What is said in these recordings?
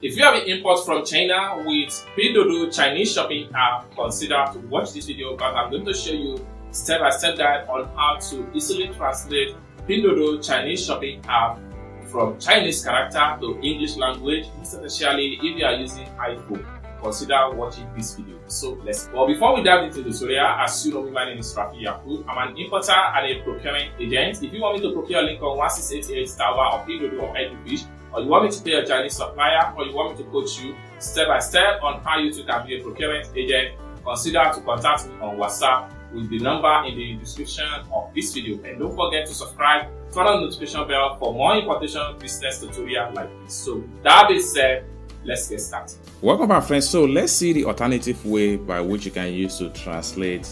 If you have an import from China with Pinduoduo Chinese shopping app, consider to watch this video because I'm going to show you step-by-step guide on how to easily translate Pinduoduo Chinese shopping app from Chinese character to English language, especially if you are using iPhone. Consider watching this video. So let's go. Well, before we dive into the tutorial, as you know, my name is Rafi Yakub. I'm an importer and a procurement agent. If you want me to procure a link on 1688 Tower or Pinduoduo or Edfish, or you want me to pay a Chinese supplier, or you want me to coach you step by step on how you can be a procurement agent, consider to contact me on WhatsApp with the number in the description of this video. And don't forget to subscribe, turn on the notification bell for more importation business tutorial like this. So that being said, let's get started. Welcome back, friends. So let's see the alternative way by which you can use to translate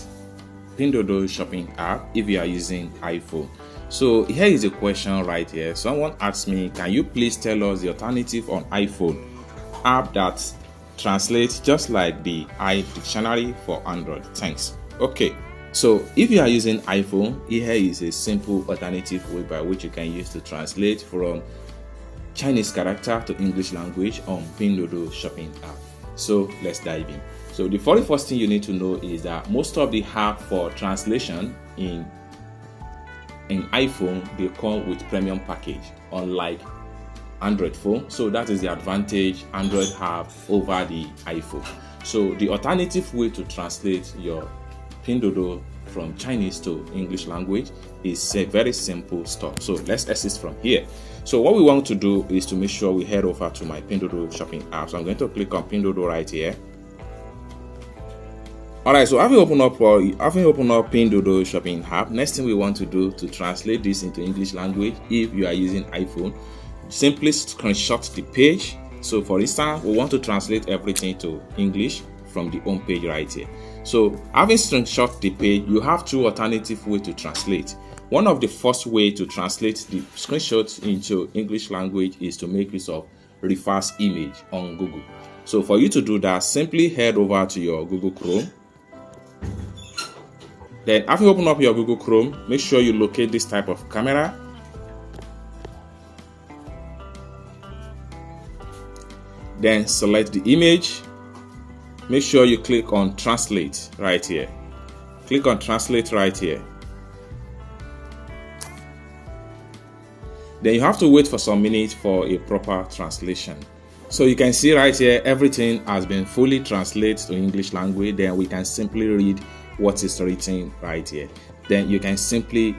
Pinduoduo shopping app if you are using iPhone. So here is a question right here. Someone asked me, can you please tell us the alternative on iPhone app that translates just like the iDictionary for Android? Thanks. Okay, so if you are using iPhone, here is a simple alternative way by which you can use to translate from Chinese character to English language on Pinduoduo shopping app. So let's dive in. So the very first thing you need to know is that most of the app for translation in iPhone, they come with premium package, unlike Android phone. So that is the advantage Android have over the iPhone. So the alternative way to translate your Pinduoduo from Chinese to English language is a very simple stuff. So let's assist from here. So what we want to do is to make sure we head over to my Pinduoduo shopping app. So I'm going to click on Pinduoduo right here. Alright, so having opened up Pinduoduo shopping app, next thing we want to do to translate this into English language, if you are using iPhone, simply screenshot the page. So for instance, we want to translate everything to English from the home page right here. So having screenshot the page, you have two alternative ways to translate. One of the first way to translate the screenshots into English language is to make use of reverse image on Google. So for you to do that, simply head over to your Google Chrome. Then after you open up your Google Chrome, make sure you locate this type of camera. Then select the image. Make sure you click on translate right here. Click on translate right here. Then you have to wait for some minutes for a proper translation. So you can see right here, everything has been fully translated to English language. Then we can simply read what is written right here. Then you can simply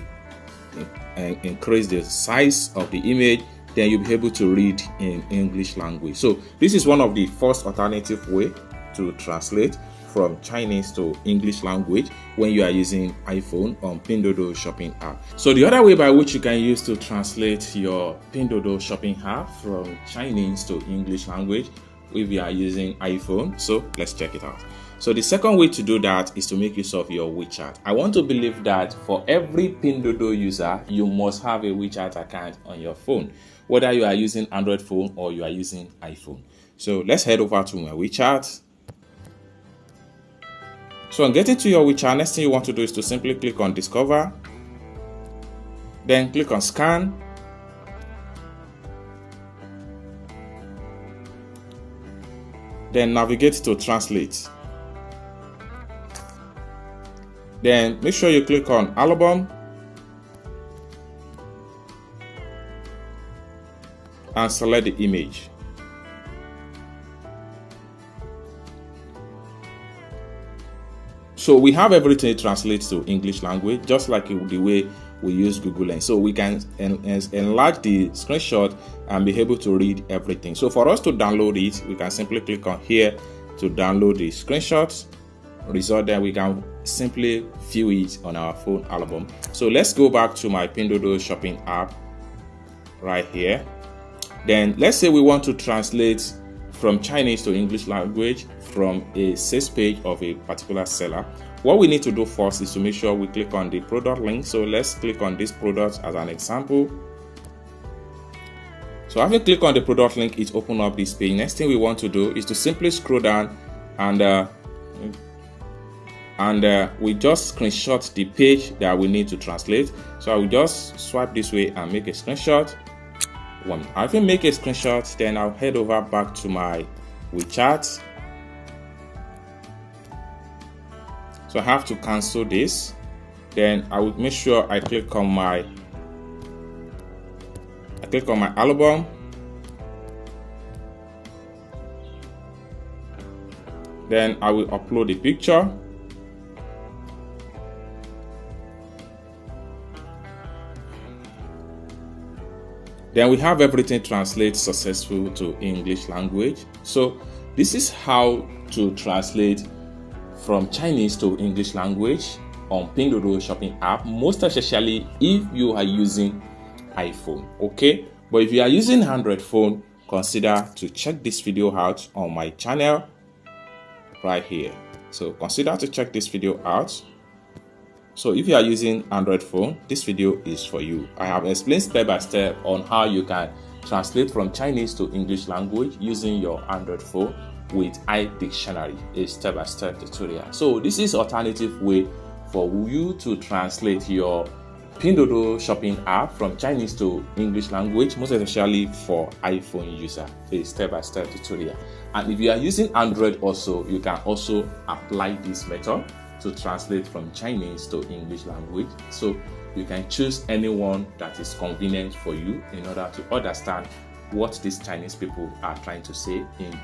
increase the size of the image. Then you'll be able to read in English language. So this is one of the first alternative way to translate from Chinese to English language when you are using iPhone on Pinduoduo shopping app. So the other way by which you can use to translate your Pinduoduo shopping app from Chinese to English language if you are using iPhone. So let's check it out. So the second way to do that is to make use of your WeChat. I want to believe that for every Pinduoduo user, you must have a WeChat account on your phone, whether you are using Android phone or you are using iPhone. So let's head over to my WeChat. So on getting to your WeChat, next thing you want to do is to simply click on Discover. Then click on Scan. Then navigate to Translate. Then make sure you click on Album and select the image. So we have everything translated to English language, just like the way we use Google Lens. So we can enlarge the screenshot and be able to read everything. So for us to download it, we can simply click on here to download the screenshots. Result there, we can simply view it on our phone album. So let's go back to my Pinduoduo shopping app right here. Then let's say we want to translate from Chinese to English language from a sales page of a particular seller. What we need to do first is to make sure we click on the product link. So let's click on this product as an example. So having clicked on the product link, it opens up this page. Next thing we want to do is to simply scroll down and we just screenshot the page that we need to translate. So I will just swipe this way and make a screenshot. one. I can make a screenshot, then I'll head over back to my WeChat. So I have to cancel this. Then I will make sure I click on my album. Then I will upload a picture. Then we have everything translated successful to English language. So this is how to translate from Chinese to English language on Pinduoduo shopping app, most especially if you are using iPhone, okay? But if you are using Android phone, consider to check this video out on my channel right here. So consider to check this video out. So if you are using Android phone, this video is for you. I have explained step by step on how you can translate from Chinese to English language using your Android phone with iDictionary, a step-by-step tutorial. So this is alternative way for you to translate your Pinduoduo shopping app from Chinese to English language, most especially for iPhone user, a step-by-step tutorial. And if you are using Android also, you can also apply this method to translate from Chinese to English language. So you can choose anyone that is convenient for you in order to understand what these Chinese people are trying to say in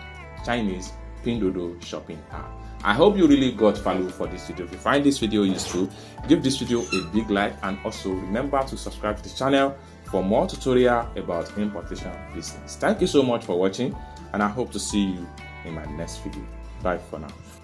Chinese Pinduoduo shopping app. I hope you really got value for this video. If you find this video useful, give this video a big like, and also remember to subscribe to the channel for more tutorial about importation business. Thank you so much for watching, and I hope to see you in my next video. Bye for now.